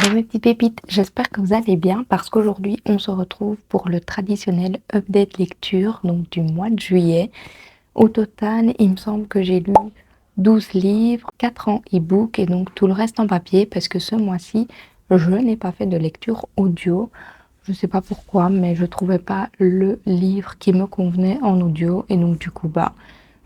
Hello mes petites pépites, j'espère que vous allez bien parce qu'aujourd'hui on se retrouve pour le traditionnel update lecture donc du mois de juillet. Au total, il me semble que j'ai lu 12 livres, 4 en e-book et donc tout le reste en papier parce que ce mois-ci je n'ai pas fait de lecture audio. Je ne sais pas pourquoi, mais je trouvais pas le livre qui me convenait en audio et donc du coup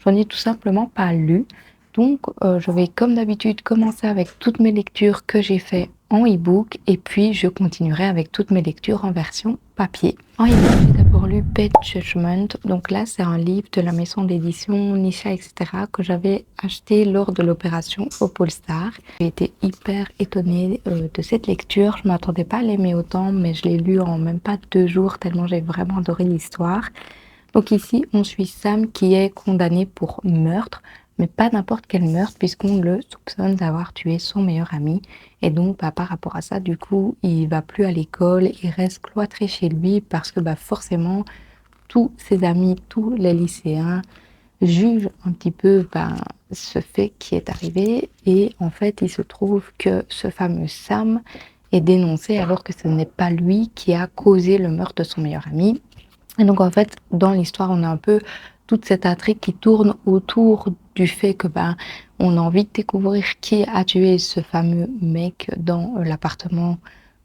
j'en ai tout simplement pas lu. Donc, je vais comme d'habitude commencer avec toutes mes lectures que j'ai fait en e-book et puis je continuerai avec toutes mes lectures en version papier. En e-book, j'ai d'abord lu Bad Judgment. Donc là, c'est un livre de la maison d'édition Nisha, etc. que j'avais acheté lors de l'opération au Polestar. J'ai été hyper étonnée de cette lecture. Je ne m'attendais pas à l'aimer autant, mais je l'ai lu en même pas 2 jours tellement j'ai vraiment adoré l'histoire. Donc ici, on suit Sam qui est condamné pour meurtre, mais pas n'importe quel meurtre puisqu'on le soupçonne d'avoir tué son meilleur ami. Et donc, par rapport à ça, du coup, il va plus à l'école, il reste cloîtré chez lui parce que forcément, tous ses amis, tous les lycéens jugent un petit peu ce fait qui est arrivé. Et en fait, il se trouve que ce fameux Sam est dénoncé alors que ce n'est pas lui qui a causé le meurtre de son meilleur ami. Et donc, en fait, dans l'histoire, on a un peu toute cette intrigue qui tourne autour du fait que on a envie de découvrir qui a tué ce fameux mec dans l'appartement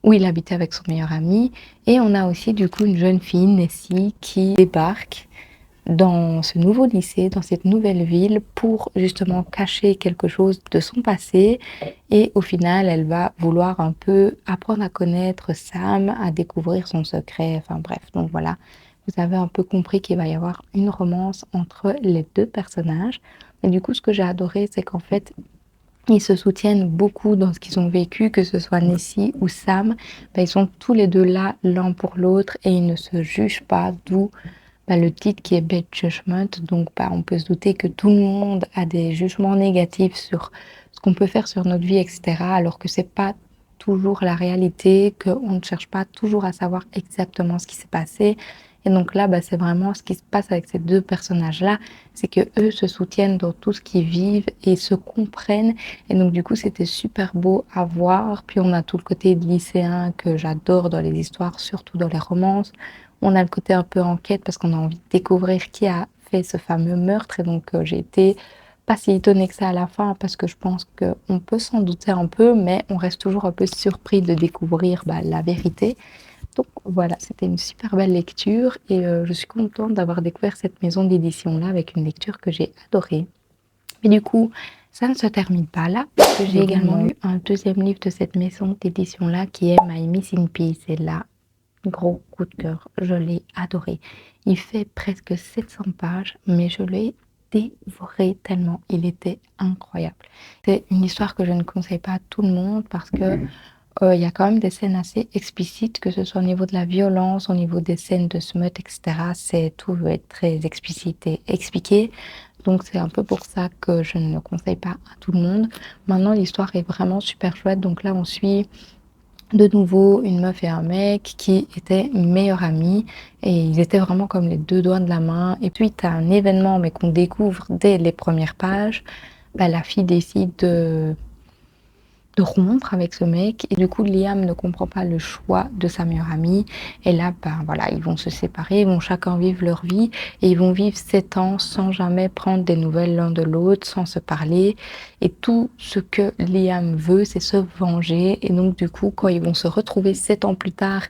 où il habitait avec son meilleur ami. Et on a aussi du coup une jeune fille, Nessie, qui débarque dans ce nouveau lycée, dans cette nouvelle ville, pour justement cacher quelque chose de son passé. Et au final, elle va vouloir un peu apprendre à connaître Sam, à découvrir son secret. Enfin bref, donc voilà, vous avez un peu compris qu'il va y avoir une romance entre les deux personnages. Et du coup, ce que j'ai adoré, c'est qu'en fait, ils se soutiennent beaucoup dans ce qu'ils ont vécu, que ce soit Nessie ou Sam. Ils sont tous les deux là, l'un pour l'autre, et ils ne se jugent pas, d'où le titre qui est Bad Judgment. Donc, on peut se douter que tout le monde a des jugements négatifs sur ce qu'on peut faire sur notre vie, etc. Alors que c'est pas toujours la réalité, qu'on ne cherche pas toujours à savoir exactement ce qui s'est passé. Et donc là, c'est vraiment ce qui se passe avec ces deux personnages-là, c'est que eux se soutiennent dans tout ce qu'ils vivent et se comprennent. Et donc du coup, c'était super beau à voir. Puis on a tout le côté lycéen que j'adore dans les histoires, surtout dans les romances. On a le côté un peu enquête parce qu'on a envie de découvrir qui a fait ce fameux meurtre. Et donc, j'ai été pas si étonnée que ça à la fin parce que je pense qu'on peut s'en douter un peu, mais on reste toujours un peu surpris de découvrir la vérité. Donc voilà, c'était une super belle lecture et je suis contente d'avoir découvert cette maison d'édition-là avec une lecture que j'ai adorée. Mais du coup, ça ne se termine pas là, parce que j'ai également lu un deuxième livre de cette maison d'édition-là qui est My Missing Piece. Et là, gros coup de cœur, je l'ai adoré. Il fait presque 700 pages, mais je l'ai dévoré tellement il était incroyable. C'est une histoire que je ne conseille pas à tout le monde parce que il y a quand même des scènes assez explicites, que ce soit au niveau de la violence, au niveau des scènes de smut, etc. Tout veut être très explicité, expliqué. Donc c'est un peu pour ça que je ne le conseille pas à tout le monde. Maintenant, l'histoire est vraiment super chouette. Donc là, on suit de nouveau une meuf et un mec qui étaient meilleurs amis et ils étaient vraiment comme les deux doigts de la main. Et puis, tu as un événement, mais qu'on découvre dès les premières pages. La fille décide de rompre avec ce mec et du coup Liam ne comprend pas le choix de sa meilleure amie et là voilà, ils vont se séparer, ils vont chacun vivre leur vie et ils vont vivre 7 ans sans jamais prendre des nouvelles l'un de l'autre, sans se parler, et tout ce que Liam veut c'est se venger. Et donc du coup quand ils vont se retrouver 7 ans plus tard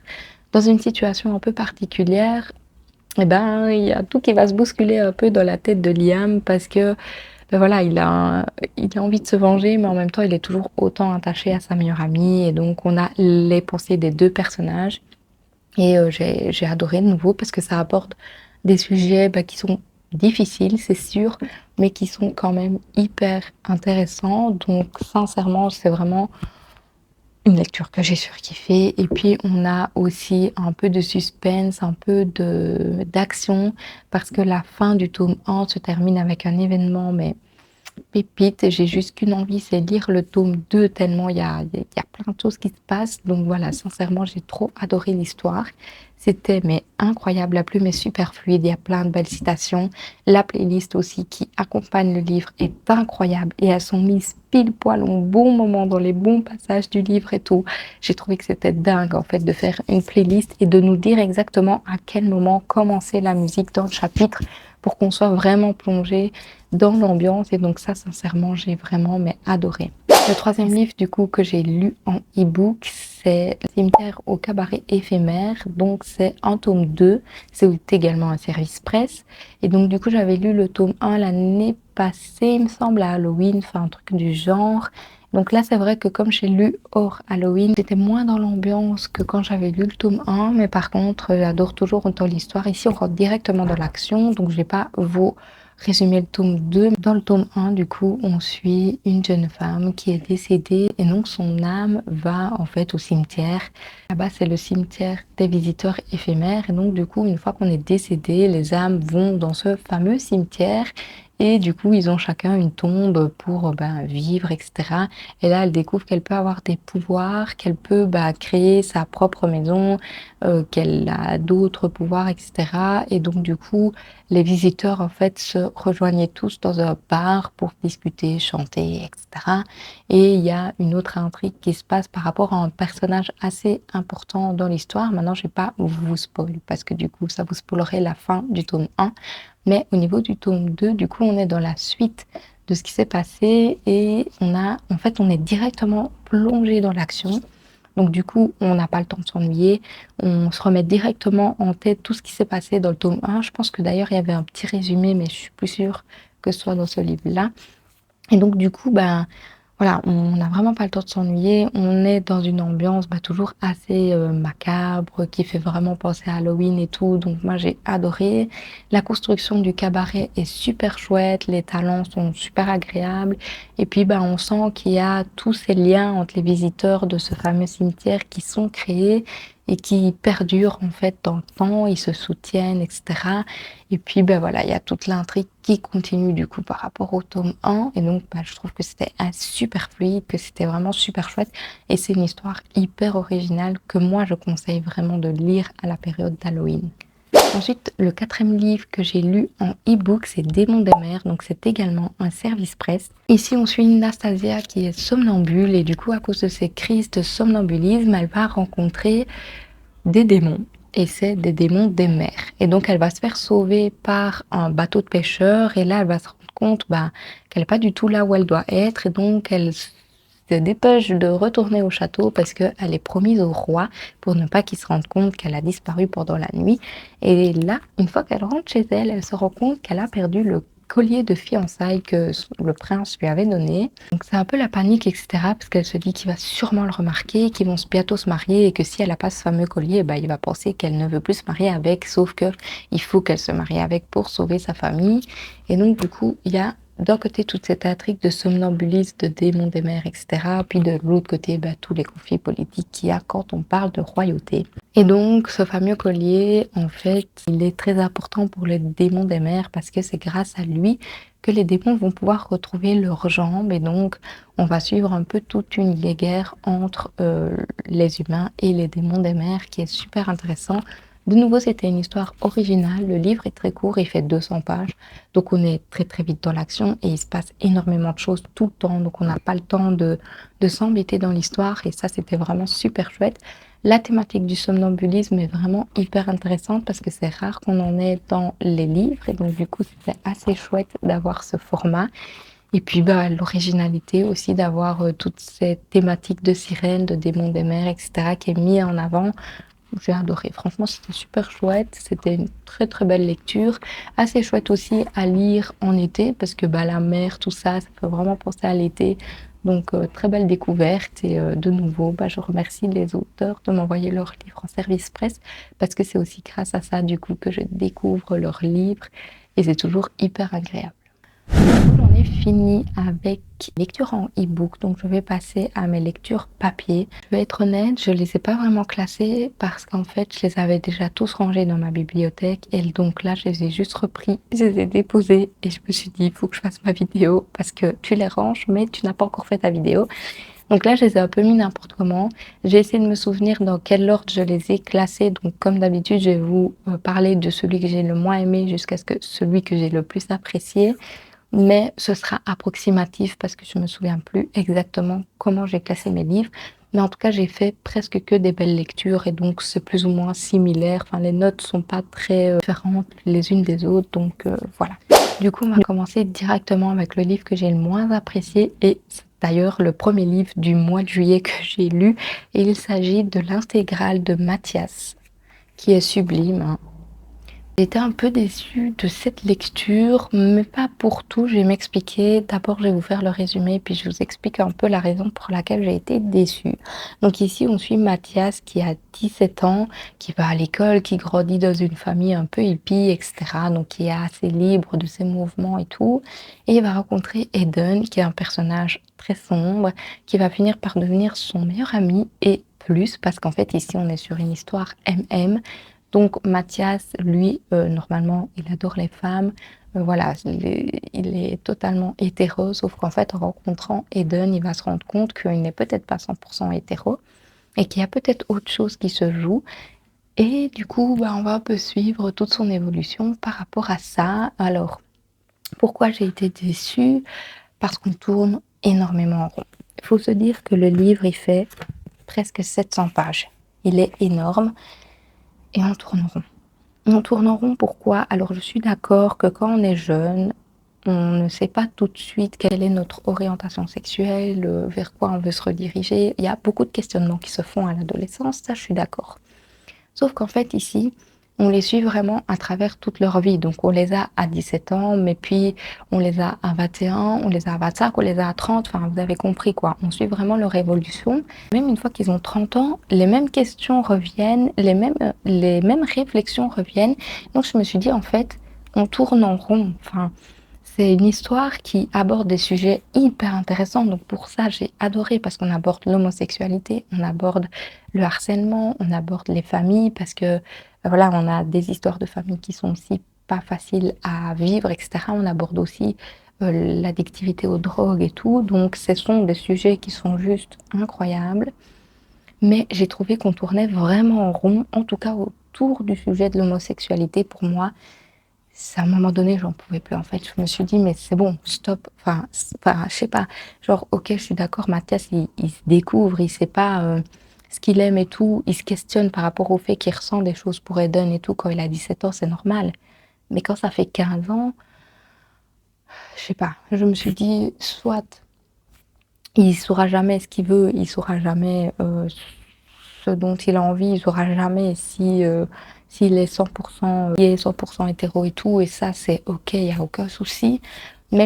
dans une situation un peu particulière, il y a tout qui va se bousculer un peu dans la tête de Liam parce que voilà, il a envie de se venger, mais en même temps, il est toujours autant attaché à sa meilleure amie. Et donc, on a les pensées des deux personnages. Et j'ai adoré de nouveau parce que ça apporte des sujets qui sont difficiles, c'est sûr, mais qui sont quand même hyper intéressants. Donc, sincèrement, c'est vraiment une lecture que j'ai surkiffée. Et puis, on a aussi un peu de suspense, un peu d'action, parce que la fin du tome 1 se termine avec un événement, mais pépite. Et j'ai juste qu'une envie, c'est lire le tome 2 tellement il y a plein de choses qui se passent. Donc voilà, sincèrement, j'ai trop adoré l'histoire. C'était mais incroyable, la plume est super fluide, il y a plein de belles citations. La playlist aussi qui accompagne le livre est incroyable et elles sont mises pile poil au bon moment, dans les bons passages du livre et tout. J'ai trouvé que c'était dingue en fait de faire une playlist et de nous dire exactement à quel moment commencer la musique dans le chapitre pour qu'on soit vraiment plongé dans l'ambiance. Et donc ça, sincèrement, j'ai vraiment mais adoré. Le troisième livre du coup que j'ai lu en e-book, c'est Le cimetière au cabaret éphémère. Donc c'est un tome 2, c'est également un service presse. Et donc du coup j'avais lu le tome 1 l'année passée, il me semble, à Halloween, enfin un truc du genre. Donc là c'est vrai que comme j'ai lu hors Halloween, j'étais moins dans l'ambiance que quand j'avais lu le tome 1, mais par contre j'adore toujours autant l'histoire. Ici on rentre directement dans l'action, donc je vais pas vous résumer le tome 2. Dans le tome 1, du coup, on suit une jeune femme qui est décédée et donc son âme va en fait au cimetière. Là-bas, c'est le cimetière des visiteurs éphémères et donc du coup, une fois qu'on est décédé, les âmes vont dans ce fameux cimetière et du coup, ils ont chacun une tombe pour vivre, etc. Et là, elle découvre qu'elle peut avoir des pouvoirs, qu'elle peut créer sa propre maison, qu'elle a d'autres pouvoirs, etc. Et donc, du coup, les visiteurs, en fait, se rejoignaient tous dans un bar pour discuter, chanter, etc. Et il y a une autre intrigue qui se passe par rapport à un personnage assez important dans l'histoire. Maintenant, je vais pas vous spoiler parce que du coup, ça vous spoilerait la fin du tome 1. Mais au niveau du tome 2, du coup, on est dans la suite de ce qui s'est passé et on est directement plongé dans l'action. Donc du coup, on n'a pas le temps de s'ennuyer, on se remet directement en tête tout ce qui s'est passé dans le tome 1. Je pense que d'ailleurs, il y avait un petit résumé, mais je suis plus sûre que ce soit dans ce livre-là. Et donc du coup, voilà, on n'a vraiment pas le temps de s'ennuyer. On est dans une ambiance toujours assez macabre, qui fait vraiment penser à Halloween et tout. Donc moi, j'ai adoré. La construction du cabaret est super chouette. Les talents sont super agréables. Et puis, on sent qu'il y a tous ces liens entre les visiteurs de ce fameux cimetière qui sont créés et qui perdurent en fait dans le temps. Ils se soutiennent, etc. Et puis, voilà, il y a toute l'intrigue qui continue du coup par rapport au tome 1. Et donc, je trouve que c'était un super fluide, que c'était vraiment super chouette. Et c'est une histoire hyper originale que moi, je conseille vraiment de lire à la période d'Halloween. Ensuite, le quatrième livre que j'ai lu en e-book, c'est Démons des mers. Donc, c'est également un service presse. Ici, on suit Nastasia qui est somnambule et du coup, à cause de ses crises de somnambulisme, elle va rencontrer des démons. Et c'est des démons des mers. Et donc, elle va se faire sauver par un bateau de pêcheurs. Et là, elle va se rendre compte qu'elle n'est pas du tout là où elle doit être. Et donc, elle se dépêche de retourner au château parce qu'elle est promise au roi pour ne pas qu'il se rende compte qu'elle a disparu pendant la nuit. Et là, une fois qu'elle rentre chez elle, elle se rend compte qu'elle a perdu le collier de fiançailles que le prince lui avait donné. Donc c'est un peu la panique, etc. parce qu'elle se dit qu'il va sûrement le remarquer, qu'ils vont bientôt se marier et que si elle n'a pas ce fameux collier, il va penser qu'elle ne veut plus se marier avec, sauf que il faut qu'elle se marie avec pour sauver sa famille. Et donc du coup, il y a d'un côté toute cette intrigue de somnambulisme, de démons des mers, etc. Puis de l'autre côté, tous les conflits politiques qu'il y a quand on parle de royauté. Et donc, ce fameux collier, en fait, il est très important pour les démons des mers parce que c'est grâce à lui que les démons vont pouvoir retrouver leurs jambes. Et donc, on va suivre un peu toute une guerre entre les humains et les démons des mers qui est super intéressant. De nouveau, c'était une histoire originale. Le livre est très court, il fait 200 pages. Donc, on est très, très vite dans l'action et il se passe énormément de choses tout le temps. Donc, on n'a pas le temps de s'embêter dans l'histoire et ça, c'était vraiment super chouette. La thématique du somnambulisme est vraiment hyper intéressante parce que c'est rare qu'on en ait dans les livres et donc, du coup, c'était assez chouette d'avoir ce format. Et puis, l'originalité aussi d'avoir toutes ces thématiques de sirènes, de démons des mers, etc. qui est mis en avant. J'ai adoré. Franchement, c'était super chouette. C'était une très très belle lecture. Assez chouette aussi à lire en été parce que la mer, tout ça, ça fait vraiment penser à l'été. Donc, très belle découverte. Et de nouveau, je remercie les auteurs de m'envoyer leurs livres en service presse parce que c'est aussi grâce à ça, du coup, que je découvre leurs livres et c'est toujours hyper agréable. J'en ai fini avec lecture en e-book, donc je vais passer à mes lectures papier. Je vais être honnête, je les ai pas vraiment classées parce qu'en fait, je les avais déjà tous rangés dans ma bibliothèque et donc là, je les ai juste repris, je les ai déposés et je me suis dit, il faut que je fasse ma vidéo parce que tu les ranges, mais tu n'as pas encore fait ta vidéo. Donc là, je les ai un peu mis n'importe comment. J'ai essayé de me souvenir dans quel ordre je les ai classés. Donc comme d'habitude, je vais vous parler de celui que j'ai le moins aimé jusqu'à ce que celui que j'ai le plus apprécié. Mais ce sera approximatif parce que je me souviens plus exactement comment j'ai classé mes livres. Mais en tout cas, j'ai fait presque que des belles lectures et donc c'est plus ou moins similaire. Enfin, les notes sont pas très différentes les unes des autres, donc voilà. Du coup, on va commencer directement avec le livre que j'ai le moins apprécié et c'est d'ailleurs le premier livre du mois de juillet que j'ai lu. Et il s'agit de l'intégrale de Mathias, qui est sublime, hein. J'étais un peu déçue de cette lecture, mais pas pour tout, je vais m'expliquer. D'abord, je vais vous faire le résumé, puis je vous explique un peu la raison pour laquelle j'ai été déçue. Donc ici, on suit Mathias qui a 17 ans, qui va à l'école, qui grandit dans une famille un peu hippie, etc. Donc qui est assez libre de ses mouvements et tout. Et il va rencontrer Eden, qui est un personnage très sombre, qui va finir par devenir son meilleur ami et plus, parce qu'en fait, ici, on est sur une histoire MM. Donc Mathias, lui, normalement, il adore les femmes. Voilà, il est totalement hétéro, sauf qu'en fait, en rencontrant Eden, il va se rendre compte qu'il n'est peut-être pas 100% hétéro et qu'il y a peut-être autre chose qui se joue. Et du coup, bah, on va un peu suivre toute son évolution par rapport à ça. Alors, pourquoi j'ai été déçue? Parce qu'on tourne énormément en rond. Il faut se dire que le livre, il fait presque 700 pages. Il est énorme et on tourne rond. On tourne en rond, pourquoi? Alors je suis d'accord que quand on est jeune, on ne sait pas tout de suite quelle est notre orientation sexuelle, vers quoi on veut se rediriger. Il y a beaucoup de questionnements qui se font à l'adolescence, ça je suis d'accord. Sauf qu'en fait ici, on les suit vraiment à travers toute leur vie. Donc on les a à 17 ans, mais puis on les a à 21, on les a à 25, on les a à 30, enfin vous avez compris quoi. On suit vraiment leur évolution. Même une fois qu'ils ont 30 ans, les mêmes questions reviennent, les mêmes réflexions reviennent. Donc je me suis dit en fait, on tourne en rond. Enfin, c'est une histoire qui aborde des sujets hyper intéressants. Donc pour ça, j'ai adoré parce qu'on aborde l'homosexualité, on aborde le harcèlement, on aborde les familles parce que voilà, on a des histoires de familles qui sont aussi pas faciles à vivre, etc. On aborde aussi l'addictivité aux drogues et tout. Donc ce sont des sujets qui sont juste incroyables. Mais j'ai trouvé qu'on tournait vraiment en rond, en tout cas autour du sujet de l'homosexualité. Pour moi, c'est à un moment donné, j'en pouvais plus en fait. Je me suis dit: «Mais c'est bon, stop». Enfin, je sais pas, genre OK, je suis d'accord, Mathias, il se découvre, il sait pas, ce qu'il aime et tout. Il se questionne par rapport au fait qu'il ressent des choses pour Eden et tout. Quand il a 17 ans, c'est normal. Mais quand ça fait 15 ans, je sais pas, je me suis dit: «Soit il saura jamais ce qu'il veut, il saura jamais, ce dont il a envie, il saura jamais si, s'il est 100% gay, 100% hétéro et tout et ça c'est OK, il y a aucun souci. Mais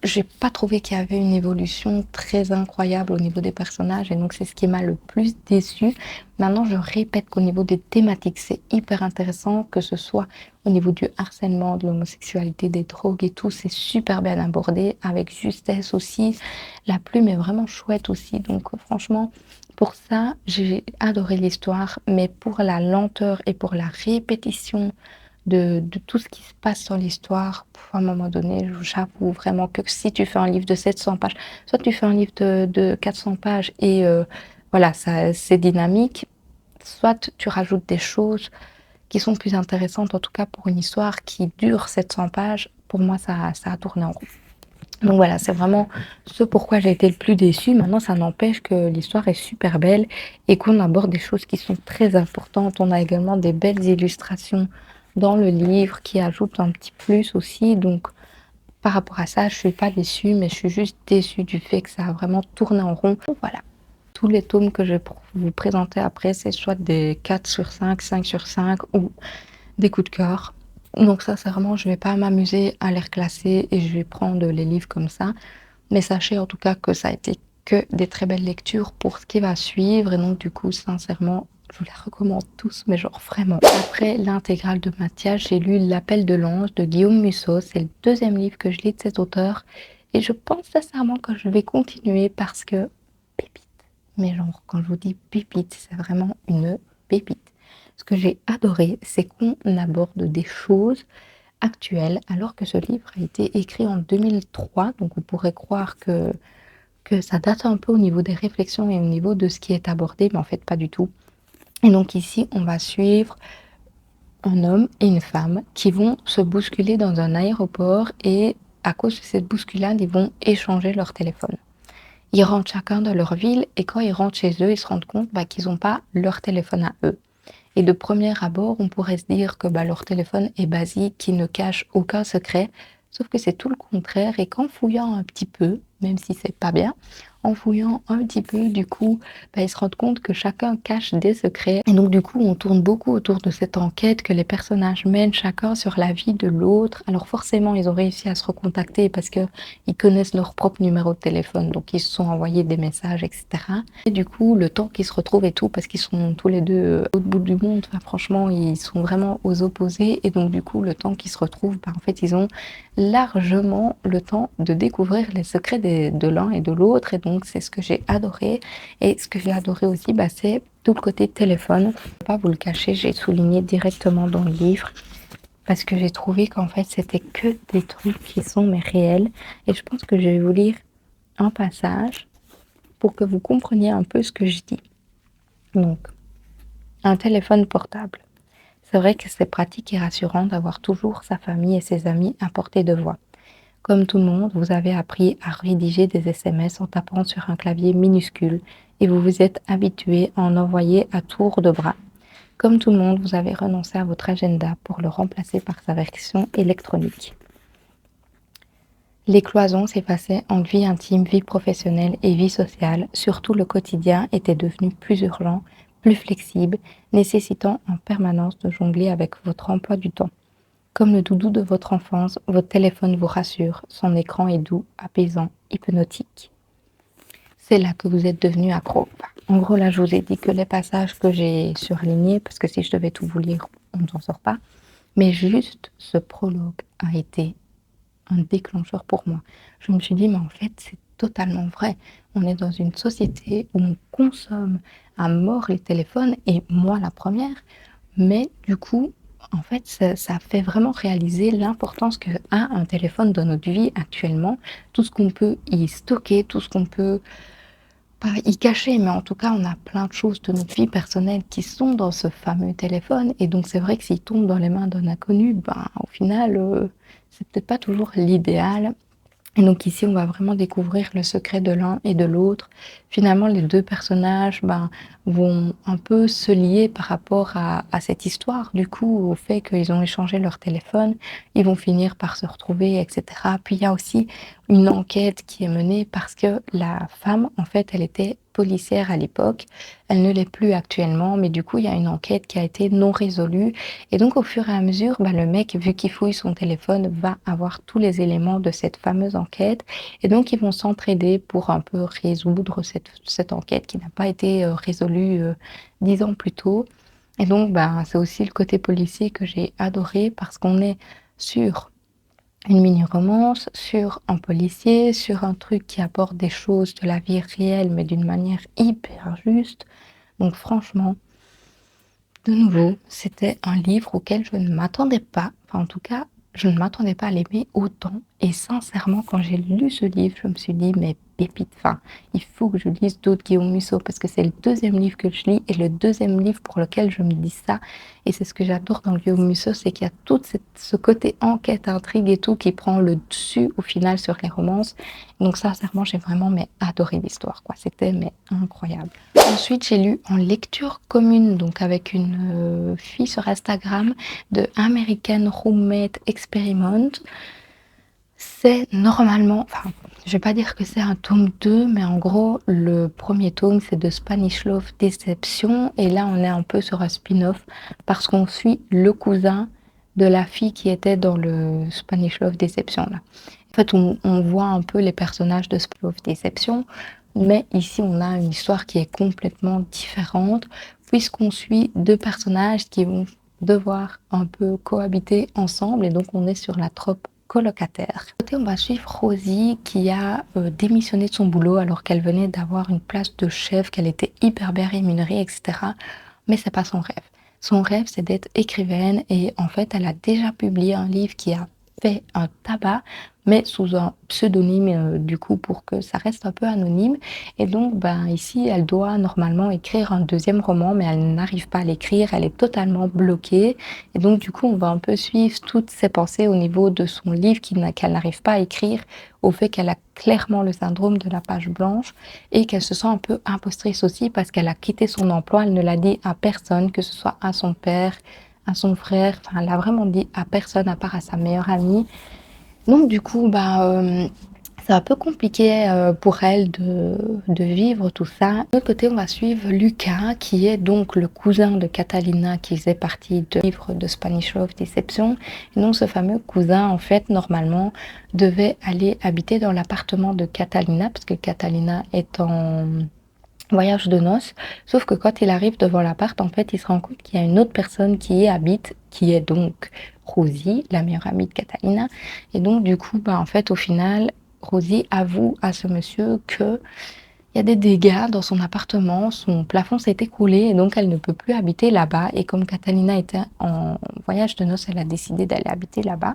j'ai pas trouvé qu'il y avait une évolution très incroyable au niveau des personnages et donc c'est ce qui m'a le plus déçue. Maintenant, je répète qu'au niveau des thématiques, c'est hyper intéressant, que ce soit au niveau du harcèlement, de l'homosexualité, des drogues et tout, c'est super bien abordé, avec justesse aussi. La plume est vraiment chouette aussi, donc franchement, pour ça, j'ai adoré l'histoire, mais pour la lenteur et pour la répétition de tout ce qui se passe dans l'histoire, à un moment donné, j'avoue vraiment que si tu fais un livre de 700 pages, soit tu fais un livre de 400 pages et voilà, ça, c'est dynamique, soit tu rajoutes des choses qui sont plus intéressantes, en tout cas pour une histoire qui dure 700 pages, pour moi, ça a tourné en rond. Donc voilà, c'est vraiment ce pourquoi j'ai été le plus déçue. Maintenant, ça n'empêche que l'histoire est super belle et qu'on aborde des choses qui sont très importantes. On a également des belles illustrations dans le livre qui ajoutent un petit plus aussi. Donc par rapport à ça, je suis pas déçue, mais je suis juste déçue du fait que ça a vraiment tourné en rond. Donc voilà. Tous les tomes que je vais vous présenter après, c'est soit des 4 sur 5, 5 sur 5 ou des coups de cœur. Donc ça, c'est vraiment, je vais pas m'amuser à les reclasser et je vais prendre les livres comme ça. Mais sachez en tout cas que ça a été que des très belles lectures pour ce qui va suivre. Et donc du coup, sincèrement, je vous les recommande tous, mais genre vraiment. Après l'intégrale de Mathias, j'ai lu L'appel de l'ange de Guillaume Musso. C'est le deuxième livre que je lis de cet auteur. Et je pense sincèrement que je vais continuer parce que pépite. Mais genre, quand je vous dis pépite, c'est vraiment une pépite. Ce que j'ai adoré, c'est qu'on aborde des choses actuelles, alors que ce livre a été écrit en 2003. Donc on pourrait croire que ça date un peu au niveau des réflexions et au niveau de ce qui est abordé, mais en fait pas du tout. Et donc ici, on va suivre un homme et une femme qui vont se bousculer dans un aéroport et à cause de cette bousculade, ils vont échanger leur téléphone. Ils rentrent chacun dans leur ville et quand ils rentrent chez eux, ils se rendent compte qu'ils n'ont pas leur téléphone à eux. Et de premier abord, on pourrait se dire que leur téléphone est basique, qu'il ne cache aucun secret, sauf que c'est tout le contraire et qu'en fouillant un petit peu, même si c'est pas bien, en fouillant un petit peu, du coup, ils se rendent compte que chacun cache des secrets. Et donc, du coup, on tourne beaucoup autour de cette enquête que les personnages mènent chacun sur la vie de l'autre. Alors, forcément, ils ont réussi à se recontacter parce que ils connaissent leur propre numéro de téléphone, donc ils se sont envoyés des messages, etc. Et du coup, le temps qu'ils se retrouvent et tout, parce qu'ils sont tous les deux à l'autre bout du monde, enfin, franchement, ils sont vraiment aux opposés. Et donc, du coup, le temps qu'ils se retrouvent, en fait, ils ont largement le temps de découvrir les secrets de l'un et de l'autre. Et donc, c'est ce que j'ai adoré. Et ce que j'ai adoré aussi, c'est tout le côté téléphone. Je ne vais pas vous le cacher, j'ai souligné directement dans le livre parce que j'ai trouvé qu'en fait, c'était que des trucs qui sont mais réels. Et je pense que je vais vous lire un passage pour que vous compreniez un peu ce que je dis. Donc, un téléphone portable. C'est vrai que c'est pratique et rassurant d'avoir toujours sa famille et ses amis à portée de voix. Comme tout le monde, vous avez appris à rédiger des SMS en tapant sur un clavier minuscule et vous vous êtes habitué à en envoyer à tour de bras. Comme tout le monde, vous avez renoncé à votre agenda pour le remplacer par sa version électronique. Les cloisons s'effaçaient entre vie intime, vie professionnelle et vie sociale. Surtout, le quotidien était devenu plus urgent, plus flexible, nécessitant en permanence de jongler avec votre emploi du temps. Comme le doudou de votre enfance, votre téléphone vous rassure. Son écran est doux, apaisant, hypnotique. C'est là que vous êtes devenu accro. En gros, là, je vous ai dit que les passages que j'ai surlignés, parce que si je devais tout vous lire, on ne s'en sort pas. Mais juste ce prologue a été un déclencheur pour moi. Je me suis dit, mais en fait, c'est totalement vrai. On est dans une société où on consomme à mort les téléphones, et moi la première. Mais du coup, en fait, ça fait vraiment réaliser l'importance que a un téléphone dans notre vie actuellement. Tout ce qu'on peut y stocker, tout ce qu'on peut pas y cacher, mais en tout cas, on a plein de choses de notre vie personnelle qui sont dans ce fameux téléphone. Et donc, c'est vrai que s'il tombe dans les mains d'un inconnu, au final, c'est peut-être pas toujours l'idéal. Et donc ici, on va vraiment découvrir le secret de l'un et de l'autre. Finalement, les deux personnages vont un peu se lier par rapport à cette histoire, du coup, au fait qu'ils ont échangé leur téléphone, ils vont finir par se retrouver, etc. Puis il y a aussi une enquête qui est menée parce que la femme, en fait, elle était policière à l'époque, elle ne l'est plus actuellement, mais du coup, il y a une enquête qui a été non résolue. Et donc, au fur et à mesure, le mec, vu qu'il fouille son téléphone, va avoir tous les éléments de cette fameuse enquête. Et donc, ils vont s'entraider pour un peu résoudre cette enquête qui n'a pas été résolue 10 ans plus tôt. Et donc, c'est aussi le côté policier que j'ai adoré parce qu'on est sur une mini-romance, sur un policier, sur un truc qui apporte des choses de la vie réelle, mais d'une manière hyper juste. Donc, franchement, de nouveau, c'était un livre auquel je ne m'attendais pas. Enfin, en tout cas, je ne m'attendais pas à l'aimer autant. Et sincèrement, quand j'ai lu ce livre, je me suis dit, mais pépite, il faut que je lise d'autres Guillaume Musso parce que c'est le deuxième livre que je lis et le deuxième livre pour lequel je me dis ça. Et c'est ce que j'adore dans Guillaume Musso, c'est qu'il y a tout ce côté enquête, intrigue et tout qui prend le dessus au final sur les romances. Donc sincèrement, j'ai vraiment adoré l'histoire, quoi. C'était incroyable. Ensuite, j'ai lu en lecture commune, donc avec une fille sur Instagram, de American Roommate Experiment. C'est normalement, je vais pas dire que c'est un tome 2, mais en gros, le premier tome, c'est de Spanish Love Deception. Et là, on est un peu sur un spin-off parce qu'on suit le cousin de la fille qui était dans le Spanish Love Deception, là. En fait, on voit un peu les personnages de Spanish Love Deception, mais ici, on a une histoire qui est complètement différente puisqu'on suit deux personnages qui vont devoir un peu cohabiter ensemble. Et donc, on est sur la trope colocataire. Côté, on va suivre Rosie qui a démissionné de son boulot alors qu'elle venait d'avoir une place de chef, qu'elle était hyper bien rémunérée, etc. Mais c'est pas son rêve. Son rêve, c'est d'être écrivaine et en fait, elle a déjà publié un livre qui a fait un tabac mais sous un pseudonyme, du coup, pour que ça reste un peu anonyme. Et donc, ben, ici, elle doit normalement écrire un deuxième roman, mais elle n'arrive pas à l'écrire, elle est totalement bloquée. Et donc, du coup, on va un peu suivre toutes ses pensées au niveau de son livre qu'elle n'arrive pas à écrire, au fait qu'elle a clairement le syndrome de la page blanche et qu'elle se sent un peu impostrice aussi parce qu'elle a quitté son emploi, elle ne l'a dit à personne, que ce soit à son père, à son frère, enfin, elle l'a vraiment dit à personne à part à sa meilleure amie. Donc du coup, bah, c'est un peu compliqué, pour elle de vivre tout ça. De l'autre côté, on va suivre Lucas, qui est donc le cousin de Catalina qui faisait partie du livre de Spanish Love Deception. Et donc ce fameux cousin, en fait, normalement, devait aller habiter dans l'appartement de Catalina, parce que Catalina est en voyage de noces. Sauf que quand il arrive devant l'appart, en fait, il se rend compte qu'il y a une autre personne qui y habite, qui est donc Rosie, la meilleure amie de Catalina. Et donc, du coup, bah, en fait, au final, Rosie avoue à ce monsieur que il y a des dégâts dans son appartement, son plafond s'est écroulé et donc elle ne peut plus habiter là-bas. Et comme Catalina était en voyage de noces, elle a décidé d'aller habiter là-bas.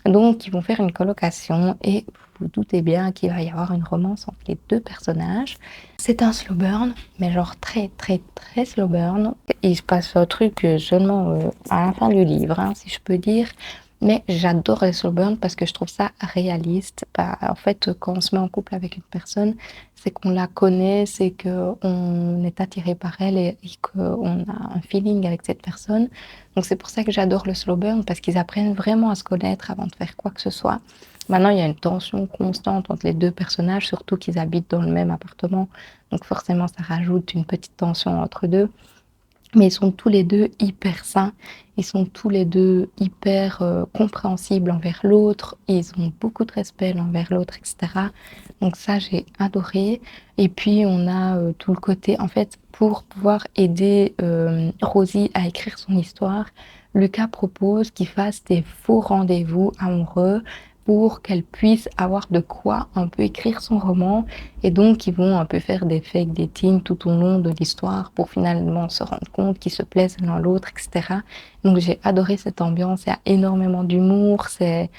Donc, ils vont faire une colocation et vous vous doutez bien qu'il va y avoir une romance entre les deux personnages. C'est un slow burn, mais genre très très très slow burn. Il se passe un truc seulement à la fin du livre, hein, si je peux dire. Mais j'adore les slow burn parce que je trouve ça réaliste. Bah, en fait, quand on se met en couple avec une personne, c'est qu'on la connaît, c'est qu'on est attiré par elle et qu'on a un feeling avec cette personne. Donc c'est pour ça que j'adore le slow burn, parce qu'ils apprennent vraiment à se connaître avant de faire quoi que ce soit. Maintenant, il y a une tension constante entre les deux personnages, surtout qu'ils habitent dans le même appartement. Donc forcément, ça rajoute une petite tension entre deux. Mais ils sont tous les deux hyper sains, ils sont tous les deux hyper compréhensibles envers l'autre, ils ont beaucoup de respect l'un envers l'autre, etc. Donc ça, j'ai adoré. Et puis, on a tout le côté, en fait, pour pouvoir aider Rosie à écrire son histoire, Lucas propose qu'il fasse des faux rendez-vous amoureux pour qu'elle puisse avoir de quoi un peu écrire son roman. Et donc, ils vont un peu faire des fake dating tout au long de l'histoire pour finalement se rendre compte qu'ils se plaisent l'un l'autre, etc. Donc, j'ai adoré cette ambiance. Il y a énormément d'humour. C'est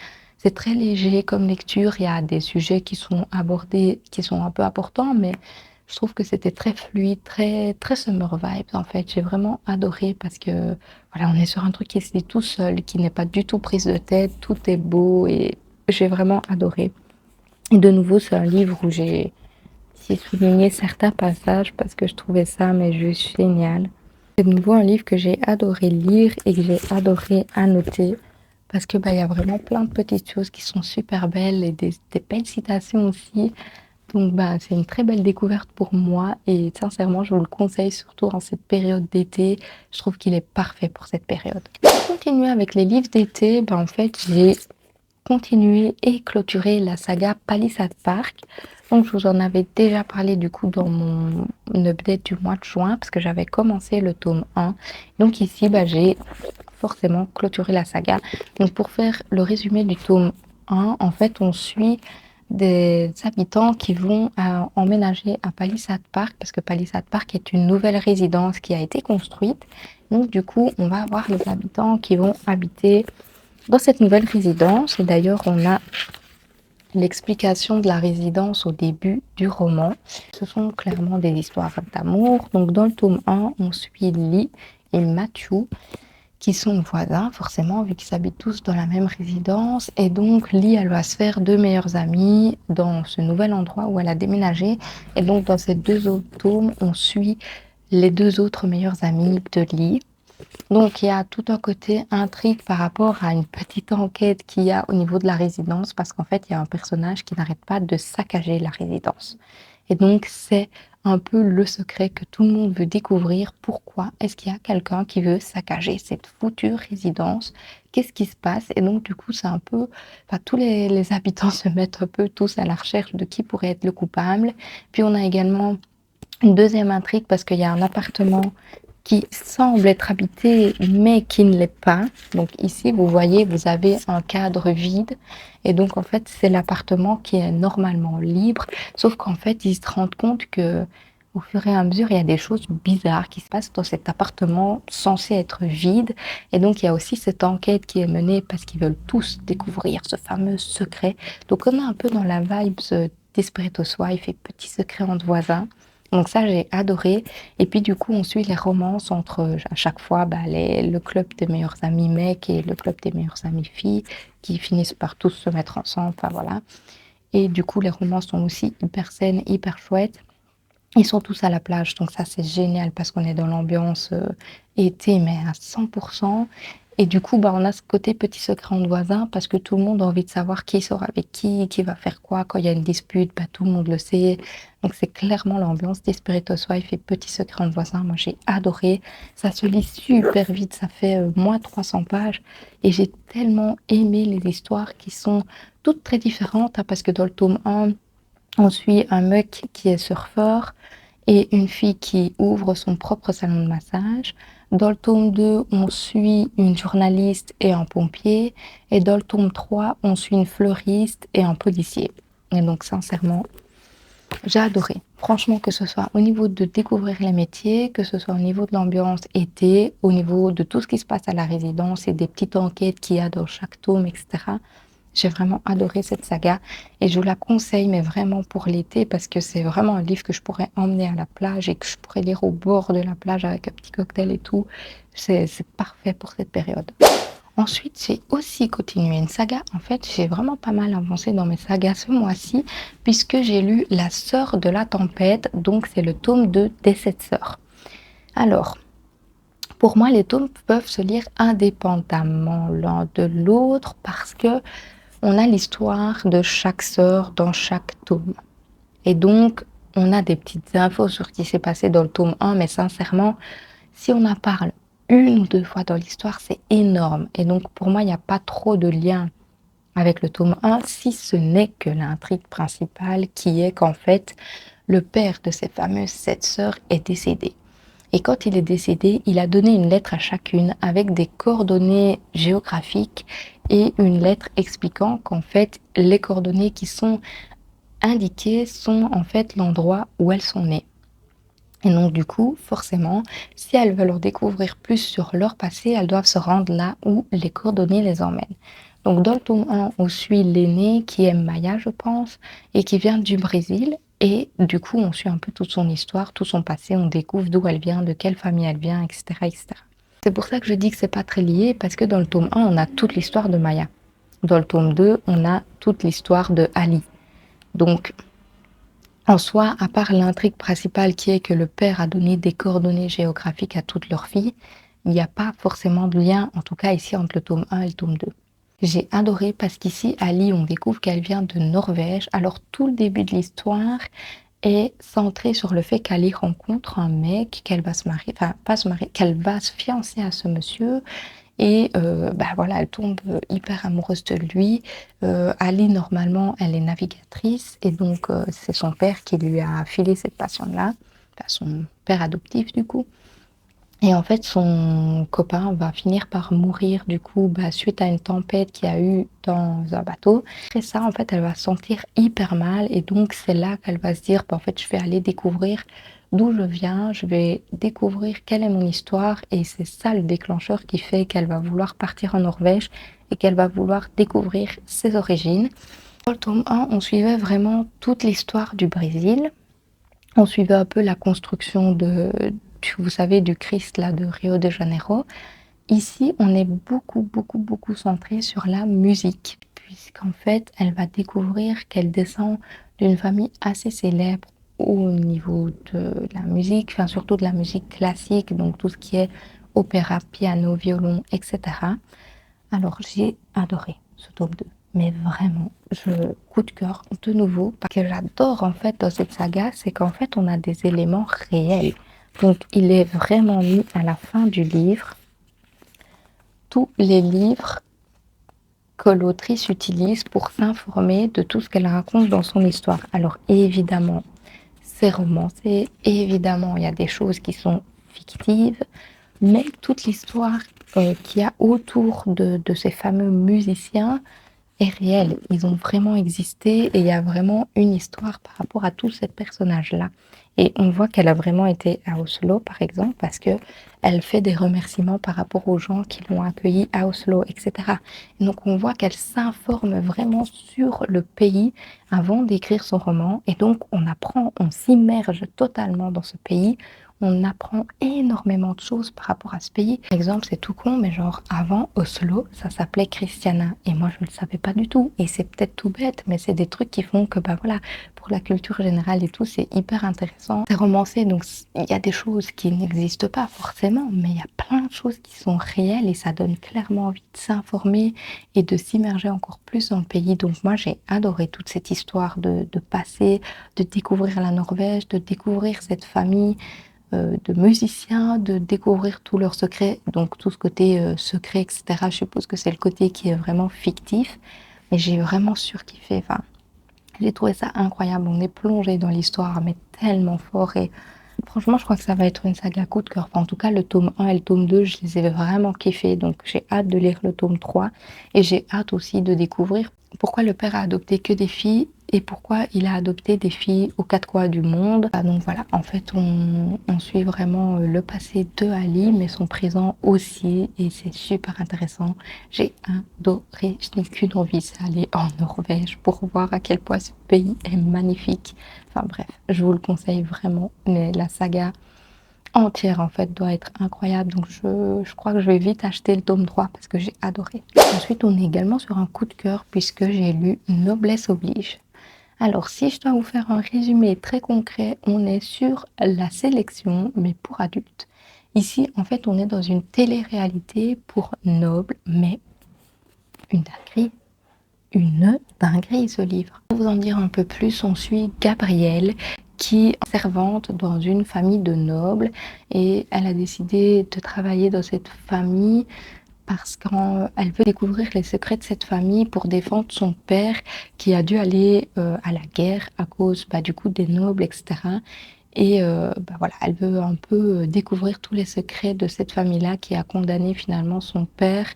très léger comme lecture. Il y a des sujets qui sont abordés, qui sont un peu importants, mais je trouve que c'était très fluide, très, très summer vibes, en fait. J'ai vraiment adoré parce que, voilà, on est sur un truc qui se lit tout seul, qui n'est pas du tout prise de tête. Tout est beau et j'ai vraiment adoré. Et de nouveau, c'est un livre où j'ai souligné certains passages parce que je trouvais ça mais juste génial. C'est de nouveau un livre que j'ai adoré lire et que j'ai adoré annoter parce que bah, il y a vraiment plein de petites choses qui sont super belles et des belles citations aussi. Donc bah, c'est une très belle découverte pour moi et sincèrement, je vous le conseille surtout en cette période d'été. Je trouve qu'il est parfait pour cette période. Pour continuer avec les livres d'été, bah, en fait, j'ai continuer et clôturer la saga Palisade Park. Donc, je vous en avais déjà parlé du coup dans mon update du mois de juin parce que j'avais commencé le tome 1. Donc ici, bah, j'ai forcément clôturé la saga. Donc pour faire le résumé du tome 1, en fait, on suit des habitants qui vont emménager à Palisade Park parce que Palisade Park est une nouvelle résidence qui a été construite. Donc du coup, on va avoir les habitants qui vont habiter dans cette nouvelle résidence. Et d'ailleurs, on a l'explication de la résidence au début du roman. Ce sont clairement des histoires d'amour. Donc, dans le tome 1, on suit Lee et Matthew, qui sont voisins, forcément, vu qu'ils habitent tous dans la même résidence. Et donc, Lee, elle va se faire deux meilleures amies dans ce nouvel endroit où elle a déménagé. Et donc, dans ces deux autres tomes, on suit les deux autres meilleures amies de Lee. Donc, il y a tout un côté intrigue par rapport à une petite enquête qu'il y a au niveau de la résidence, parce qu'en fait, il y a un personnage qui n'arrête pas de saccager la résidence. Et donc, c'est un peu le secret que tout le monde veut découvrir. Pourquoi est-ce qu'il y a quelqu'un qui veut saccager cette foutue résidence? Qu'est-ce qui se passe? Et donc, du coup, c'est un peu... Enfin, tous les habitants se mettent un peu tous à la recherche de qui pourrait être le coupable. Puis, on a également une deuxième intrigue parce qu'il y a un appartement qui semble être habité, mais qui ne l'est pas. Donc ici, vous voyez, vous avez un cadre vide. Et donc, en fait, c'est l'appartement qui est normalement libre. Sauf qu'en fait, ils se rendent compte que au fur et à mesure, il y a des choses bizarres qui se passent dans cet appartement censé être vide. Et donc, il y a aussi cette enquête qui est menée parce qu'ils veulent tous découvrir ce fameux secret. Donc, on est un peu dans la vibe Desperate Housewives et Petit secret entre voisins. Donc ça, j'ai adoré. Et puis du coup, on suit les romances entre, à chaque fois, le club des meilleurs amis mecs et le club des meilleurs amis filles qui finissent par tous se mettre ensemble. Enfin voilà. Et du coup, les romances sont aussi hyper saines, hyper chouettes. Ils sont tous à la plage, donc ça c'est génial parce qu'on est dans l'ambiance été, mais à 100%. Et du coup, bah, on a ce côté petit secret entre voisins parce que tout le monde a envie de savoir qui sort avec qui va faire quoi. Quand il y a une dispute, bah, tout le monde le sait. Donc c'est clairement l'ambiance Desperate Housewives et petit secret entre voisins. Moi j'ai adoré. Ça se lit super vite, ça fait moins 300 pages. Et j'ai tellement aimé les histoires qui sont toutes très différentes, hein, parce que dans le tome 1, on suit un mec qui est surfeur et une fille qui ouvre son propre salon de massage. Dans le tome 2, on suit une journaliste et un pompier. Et dans le tome 3, on suit une fleuriste et un policier. Et donc, sincèrement, j'ai adoré. Franchement, que ce soit au niveau de découvrir les métiers, que ce soit au niveau de l'ambiance été, au niveau de tout ce qui se passe à la résidence et des petites enquêtes qu'il y a dans chaque tome, etc. J'ai vraiment adoré cette saga et je vous la conseille, mais vraiment pour l'été, parce que c'est vraiment un livre que je pourrais emmener à la plage et que je pourrais lire au bord de la plage avec un petit cocktail et tout. C'est parfait pour cette période. Ensuite, j'ai aussi continué une saga. En fait, j'ai vraiment pas mal avancé dans mes sagas ce mois-ci, puisque j'ai lu La Sœur de la Tempête, donc c'est le tome 2 des 7 sœurs. Alors, pour moi, les tomes peuvent se lire indépendamment l'un de l'autre parce que on a l'histoire de chaque sœur dans chaque tome. Et donc, on a des petites infos sur ce qui s'est passé dans le tome 1, mais sincèrement, si on en parle une ou deux fois dans l'histoire, c'est énorme. Et donc, pour moi, il n'y a pas trop de lien avec le tome 1, si ce n'est que l'intrigue principale qui est qu'en fait, le père de ces fameuses 7 sœurs est décédé. Et quand il est décédé, il a donné une lettre à chacune avec des coordonnées géographiques et une lettre expliquant qu'en fait, les coordonnées qui sont indiquées sont en fait l'endroit où elles sont nées. Et donc du coup, forcément, si elles veulent en découvrir plus sur leur passé, elles doivent se rendre là où les coordonnées les emmènent. Donc dans le tome 1, on suit l'aînée qui est Maya, je pense, et qui vient du Brésil. Et du coup, on suit un peu toute son histoire, tout son passé, on découvre d'où elle vient, de quelle famille elle vient, etc., etc. C'est pour ça que je dis que c'est pas très lié, parce que dans le tome 1, on a toute l'histoire de Maya. Dans le tome 2, on a toute l'histoire de Ali. Donc, en soi, à part l'intrigue principale qui est que le père a donné des coordonnées géographiques à toutes leurs filles, il n'y a pas forcément de lien, en tout cas ici, entre le tome 1 et le tome 2. J'ai adoré parce qu'ici, Ali, on découvre qu'elle vient de Norvège. Alors, tout le début de l'histoire est centré sur le fait qu'Ali rencontre un mec, qu'elle va se marier, enfin, pas se marier, qu'elle va se fiancer à ce monsieur. Et bah voilà, elle tombe hyper amoureuse de lui. Ali, normalement, elle est navigatrice et donc c'est son père qui lui a filé cette passion-là, enfin, son père adoptif du coup. Et en fait, son copain va finir par mourir du coup bah, suite à une tempête qu'il y a eu dans un bateau. Après ça, en fait, elle va se sentir hyper mal et donc c'est là qu'elle va se dire, bah, en fait, je vais aller découvrir d'où je viens, je vais découvrir quelle est mon histoire et c'est ça le déclencheur qui fait qu'elle va vouloir partir en Norvège et qu'elle va vouloir découvrir ses origines. Dans le tome 1, on suivait vraiment toute l'histoire du Brésil. On suivait un peu la construction vous savez, du Christ là, de Rio de Janeiro. Ici, on est beaucoup centré sur la musique, puisqu'en fait, elle va découvrir qu'elle descend d'une famille assez célèbre au niveau de la musique, enfin surtout de la musique classique, donc tout ce qui est opéra, piano, violon, etc. Alors, j'ai adoré ce tome 2. Mais vraiment, coup de cœur de nouveau. Ce que j'adore en fait dans cette saga, c'est qu'en fait, on a des éléments réels. Donc, il est vraiment mis à la fin du livre tous les livres que l'autrice utilise pour s'informer de tout ce qu'elle raconte dans son histoire. Alors, évidemment, c'est romancé. Évidemment, il y a des choses qui sont fictives. Mais toute l'histoire qu'il y a autour de ces fameux musiciens est réel. Ils ont vraiment existé et il y a vraiment une histoire par rapport à tous ces personnages-là. Et on voit qu'elle a vraiment été à Oslo, par exemple, parce que elle fait des remerciements par rapport aux gens qui l'ont accueillie à Oslo, etc. Et donc on voit qu'elle s'informe vraiment sur le pays avant d'écrire son roman. Et donc on apprend, on s'immerge totalement dans ce pays. On apprend énormément de choses par rapport à ce pays. Par exemple, c'est tout con, mais genre avant Oslo, ça s'appelait Christiana. Et moi, je ne le savais pas du tout. Et c'est peut-être tout bête, mais c'est des trucs qui font que, bah voilà, pour la culture générale et tout, c'est hyper intéressant. C'est romancé, donc il y a des choses qui n'existent pas forcément, mais il y a plein de choses qui sont réelles et ça donne clairement envie de s'informer et de s'immerger encore plus dans le pays. Donc moi, j'ai adoré toute cette histoire de passer, de découvrir la Norvège, de découvrir cette famille de musiciens, de découvrir tous leurs secrets, donc tout ce côté secret, etc. Je suppose que c'est le côté qui est vraiment fictif, mais j'ai vraiment surkiffé. Enfin, j'ai trouvé ça incroyable. On est plongé dans l'histoire, mais tellement fort. Et franchement, je crois que ça va être une saga coup de cœur. Enfin, en tout cas, le tome 1 et le tome 2, je les ai vraiment kiffés. Donc, j'ai hâte de lire le tome 3 et j'ai hâte aussi de découvrir pourquoi le père a adopté que des filles et pourquoi il a adopté des filles aux quatre coins du monde. Ah, donc voilà, en fait, on suit vraiment le passé de Ali, mais son présent aussi, et c'est super intéressant. J'ai adoré, je n'ai qu'une envie, c'est aller en Norvège pour voir à quel point ce pays est magnifique. Enfin bref, je vous le conseille vraiment, mais la saga entière en fait doit être incroyable, donc je crois que je vais vite acheter le tome 3 parce que j'ai adoré. Ensuite, on est également sur un coup de cœur puisque j'ai lu Noblesse oblige. Alors, si je dois vous faire un résumé très concret, on est sur la sélection, mais pour adultes. Ici, en fait, on est dans une télé-réalité pour nobles, mais une dinguerie. Une dinguerie, ce livre. Pour vous en dire un peu plus, on suit Gabrielle, qui est servante dans une famille de nobles, et elle a décidé de travailler dans cette famille parce qu'elle veut découvrir les secrets de cette famille pour défendre son père qui a dû aller à la guerre à cause bah, du coup des nobles, etc. Et bah, voilà, elle veut un peu découvrir tous les secrets de cette famille-là qui a condamné finalement son père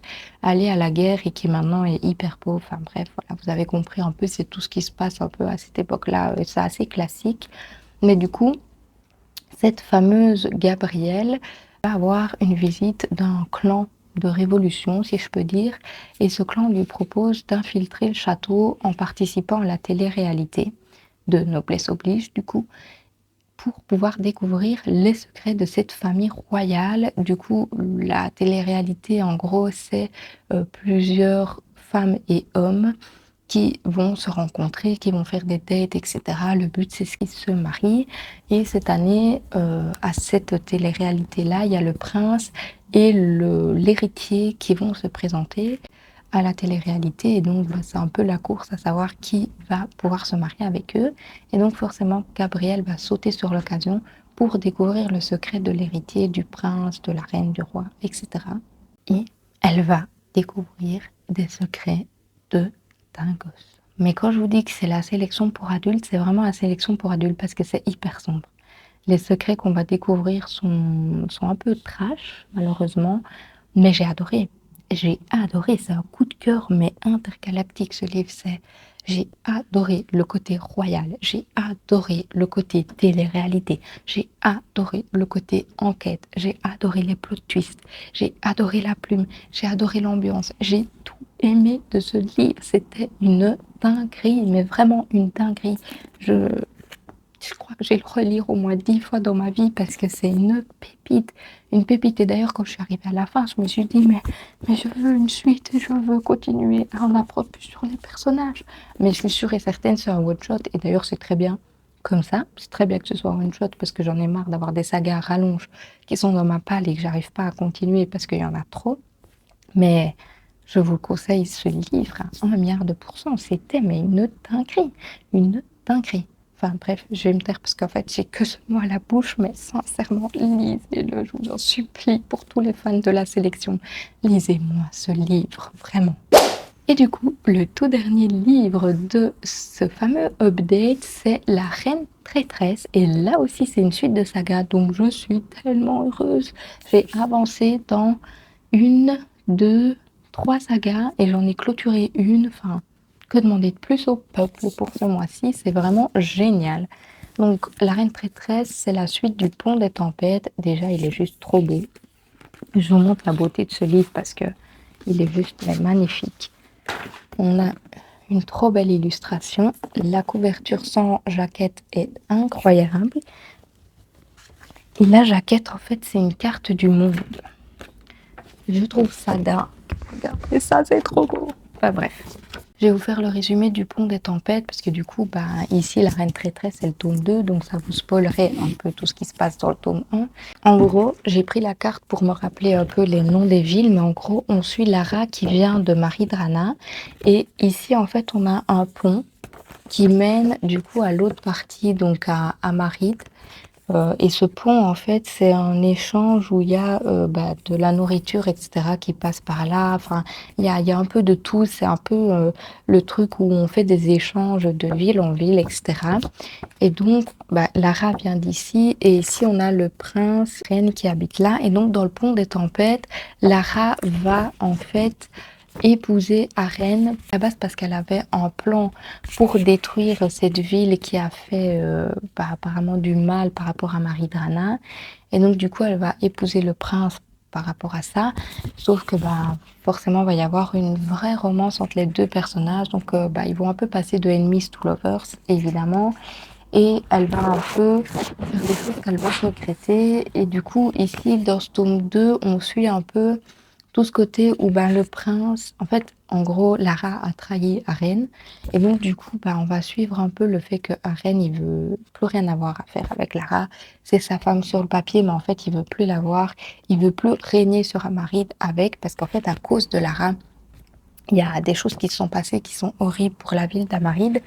à aller à la guerre et qui maintenant est hyper pauvre. Enfin bref, voilà, vous avez compris un peu, c'est tout ce qui se passe un peu à cette époque-là. C'est assez classique. Mais du coup, cette fameuse Gabrielle va avoir une visite d'un clan de révolution, si je peux dire, et ce clan lui propose d'infiltrer le château en participant à la télé-réalité de Noblesse oblige, du coup, pour pouvoir découvrir les secrets de cette famille royale. Du coup, la télé-réalité, en gros, c'est plusieurs femmes et hommes qui vont se rencontrer, qui vont faire des dates, etc. Le but, c'est qu'ils se marient. Et cette année, à cette télé-réalité-là, il y a le prince et l'héritier qui vont se présenter à la télé-réalité. Et donc, bah, c'est un peu la course à savoir qui va pouvoir se marier avec eux. Et donc, forcément, Gabrielle va sauter sur l'occasion pour découvrir le secret de l'héritier, du prince, de la reine, du roi, etc. Et elle va découvrir des secrets de d'un gosse. Mais quand je vous dis que c'est la sélection pour adultes, c'est vraiment la sélection pour adultes parce que c'est hyper sombre. Les secrets qu'on va découvrir sont un peu trash, malheureusement, mais j'ai adoré. J'ai adoré, c'est un coup de cœur, mais intergalactique ce livre. J'ai adoré le côté royal, j'ai adoré le côté télé-réalité, j'ai adoré le côté enquête, j'ai adoré les plot twists, j'ai adoré la plume, j'ai adoré l'ambiance, j'ai tout aimé de ce livre. C'était une dinguerie, mais vraiment une dinguerie. Je, je crois que je vais le relire au moins 10 fois dans ma vie parce que c'est une pépite. Une pépite. Et d'ailleurs, quand je suis arrivée à la fin, je me suis dit, mais je veux une suite et je veux continuer à en apprendre plus sur les personnages. Mais je suis sûre et certaine, c'est un one-shot. Et d'ailleurs, c'est très bien comme ça. C'est très bien que ce soit un one-shot parce que j'en ai marre d'avoir des sagas à rallonge qui sont dans ma palle et que j'arrive pas à continuer parce qu'il y en a trop. Mais je vous conseille ce livre à 1 milliard de pourcents. C'était mais une dinguerie. Une dinguerie. Enfin bref, je vais me taire parce qu'en fait, j'ai que ce mot à la bouche, mais sincèrement, lisez-le, je vous en supplie, pour tous les fans de la sélection. Lisez-moi ce livre, vraiment. Et du coup, le tout dernier livre de ce fameux update, c'est La Reine Traîtresse. Et là aussi, c'est une suite de saga, donc je suis tellement heureuse. J'ai avancé dans une, deux, trois sagas et j'en ai clôturé une. Enfin, Que demander de plus au peuple pour ce mois-ci? C'est vraiment génial. Donc, La Reine Traîtresse, c'est la suite du Pont des Tempêtes. Déjà, il est juste trop beau. Je vous montre la beauté de ce livre parce que il est juste magnifique. On a une trop belle illustration. La couverture sans jaquette est incroyable. Et la jaquette, en fait, c'est une carte du monde. Je trouve ça dingue. Regardez ça, c'est trop beau. Enfin bref. Je vais vous faire le résumé du Pont des Tempêtes parce que du coup, ici, La Reine Traîtresse, c'est le tome 2, donc ça vous spoilerait un peu tout ce qui se passe dans le tome 1. En gros, j'ai pris la carte pour me rappeler un peu les noms des villes, mais en gros, on suit Lara qui vient de Maridrana. Et ici, en fait, on a un pont qui mène du coup à l'autre partie, donc à Marid. Et ce pont, en fait, c'est un échange où il y a de la nourriture, etc., qui passe par là. Enfin, il y a un peu de tout. C'est un peu le truc où on fait des échanges de ville en ville, etc. Et donc, Lara vient d'ici. Et ici, on a le prince reine qui habite là. Et donc, dans le pont des tempêtes, Lara va, en fait, épouser Arène à la base parce qu'elle avait un plan pour détruire cette ville qui a fait apparemment du mal par rapport à Maridrana. Et donc du coup elle va épouser le prince par rapport à ça. Sauf que forcément il va y avoir une vraie romance entre les deux personnages. Donc ils vont un peu passer de enemies to lovers évidemment. Et elle va un peu faire des choses qu'elle va regretter. Et du coup ici dans ce tome 2 on suit un peu tout ce côté où le prince, en fait, en gros, Lara a trahi Arène. Et donc, du coup, on va suivre un peu le fait que Arène, il veut plus rien avoir à faire avec Lara. C'est sa femme sur le papier, mais en fait, il veut plus la voir. Il veut plus régner sur Amarid avec, parce qu'en fait, à cause de Lara, il y a des choses qui se sont passées qui sont horribles pour la ville d'Amarid.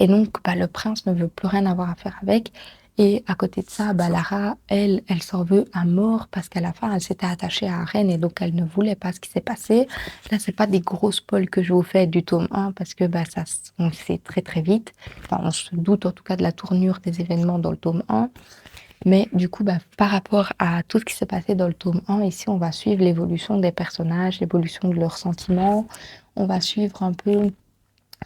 Et donc, le prince ne veut plus rien avoir à faire avec. Et à côté de ça, Lara, elle s'en veut à mort parce qu'à la fin, elle s'était attachée à Arène et donc elle ne voulait pas ce qui s'est passé. Là, c'est pas des gros spoils que je vous fais du tome 1 parce que on le sait très très vite. Enfin, on se doute en tout cas de la tournure des événements dans le tome 1. Mais du coup, par rapport à tout ce qui s'est passé dans le tome 1, ici, on va suivre l'évolution des personnages, l'évolution de leurs sentiments. On va suivre un peu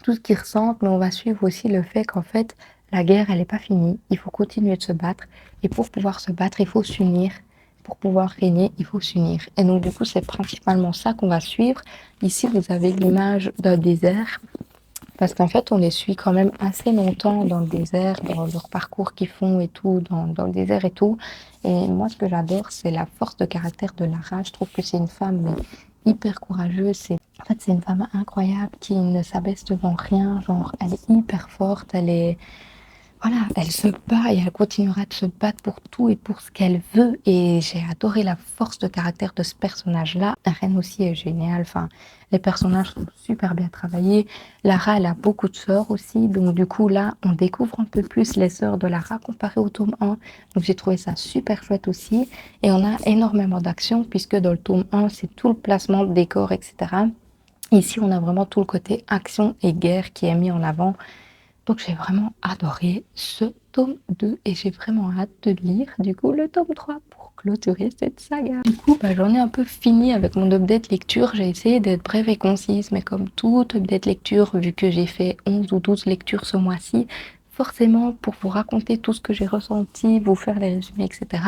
tout ce qu'ils ressentent, mais on va suivre aussi le fait qu'en fait, la guerre, elle n'est pas finie. Il faut continuer de se battre. Et pour pouvoir se battre, il faut s'unir. Pour pouvoir régner, il faut s'unir. Et donc, du coup, c'est principalement ça qu'on va suivre. Ici, vous avez l'image d'un désert. Parce qu'en fait, on les suit quand même assez longtemps dans le désert, dans leur parcours qu'ils font et tout, dans le désert et tout. Et moi, ce que j'adore, c'est la force de caractère de Lara. Je trouve que c'est une femme hyper courageuse. En fait, c'est une femme incroyable qui ne s'abaisse devant rien. Genre, elle est hyper forte, voilà, elle se bat et elle continuera de se battre pour tout et pour ce qu'elle veut. Et j'ai adoré la force de caractère de ce personnage-là. Ren aussi est génial. Enfin, les personnages sont super bien travaillés. Lara, elle a beaucoup de sœurs aussi. Donc, du coup, là, on découvre un peu plus les sœurs de Lara comparé au tome 1. Donc, j'ai trouvé ça super chouette aussi. Et on a énormément d'action puisque dans le tome 1, c'est tout le placement de décors, etc. Ici, on a vraiment tout le côté action et guerre qui est mis en avant. Donc j'ai vraiment adoré ce tome 2 et j'ai vraiment hâte de lire du coup le tome 3 pour clôturer cette saga. Du coup, j'en ai un peu fini avec mon update lecture. J'ai essayé d'être brève et concise, mais comme toute update lecture, vu que j'ai fait 11 ou 12 lectures ce mois-ci, forcément, pour vous raconter tout ce que j'ai ressenti, vous faire les résumés, etc.,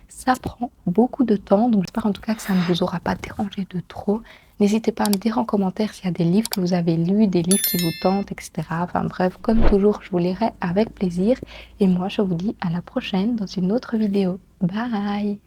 ça prend beaucoup de temps. Donc j'espère en tout cas que ça ne vous aura pas dérangé de trop. N'hésitez pas à me dire en commentaire s'il y a des livres que vous avez lus, des livres qui vous tentent, etc. Enfin bref, comme toujours, je vous lirai avec plaisir. Et moi, je vous dis à la prochaine dans une autre vidéo. Bye!